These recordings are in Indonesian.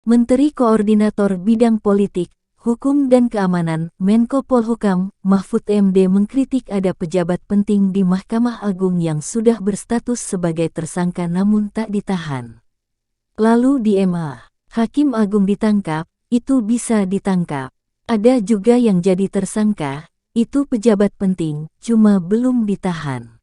Menteri Koordinator Bidang Politik, Hukum dan Keamanan, Menko Polhukam, Mahfud MD mengkritik ada pejabat penting di Mahkamah Agung yang sudah berstatus sebagai tersangka namun tak ditahan. Lalu di MA, Hakim Agung ditangkap, itu bisa ditangkap. Ada juga yang jadi tersangka, itu pejabat penting, cuma belum ditahan.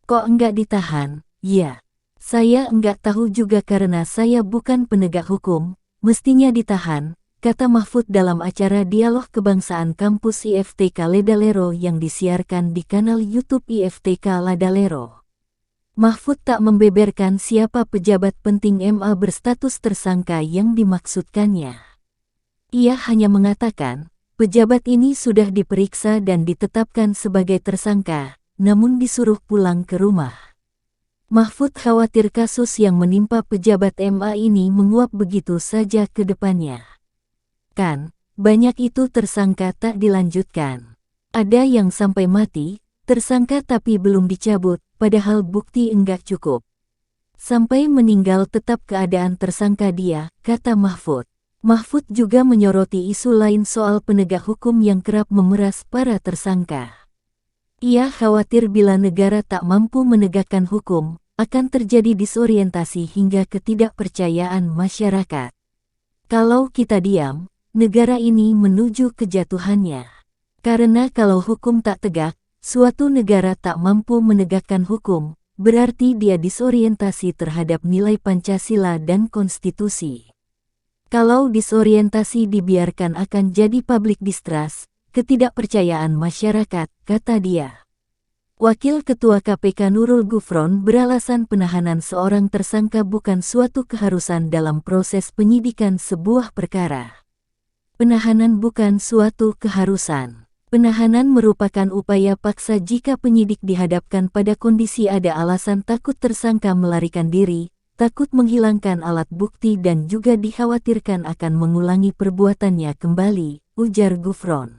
Kok enggak ditahan? Ya, saya enggak tahu juga karena saya bukan penegak hukum, mestinya ditahan, kata Mahfud dalam acara Dialog Kebangsaan Kampus IFTK Ladalero yang disiarkan di kanal YouTube IFTK Ladalero. Mahfud tak membeberkan siapa pejabat penting MA berstatus tersangka yang dimaksudkannya. Ia hanya mengatakan, pejabat ini sudah diperiksa dan ditetapkan sebagai tersangka, namun disuruh pulang ke rumah. Mahfud khawatir kasus yang menimpa pejabat MA ini menguap begitu saja ke depannya. Kan, banyak itu tersangka tak dilanjutkan. Ada yang sampai mati, tersangka tapi belum dicabut, padahal bukti enggak cukup. Sampai meninggal tetap keadaan tersangka dia, kata Mahfud. Mahfud juga menyoroti isu lain soal penegak hukum yang kerap memeras para tersangka. Ia khawatir bila negara tak mampu menegakkan hukum, akan terjadi disorientasi hingga ketidakpercayaan masyarakat. Kalau kita diam, negara ini menuju kejatuhannya. Karena kalau hukum tak tegak, suatu negara tak mampu menegakkan hukum, berarti dia disorientasi terhadap nilai Pancasila dan konstitusi. Kalau disorientasi dibiarkan akan jadi public distrust, ketidakpercayaan masyarakat, kata dia. Wakil Ketua KPK Nurul Gufron beralasan penahanan seorang tersangka bukan suatu keharusan dalam proses penyidikan sebuah perkara. Penahanan bukan suatu keharusan. Penahanan merupakan upaya paksa jika penyidik dihadapkan pada kondisi ada alasan takut tersangka melarikan diri, takut menghilangkan alat bukti dan juga dikhawatirkan akan mengulangi perbuatannya kembali, ujar Gufron.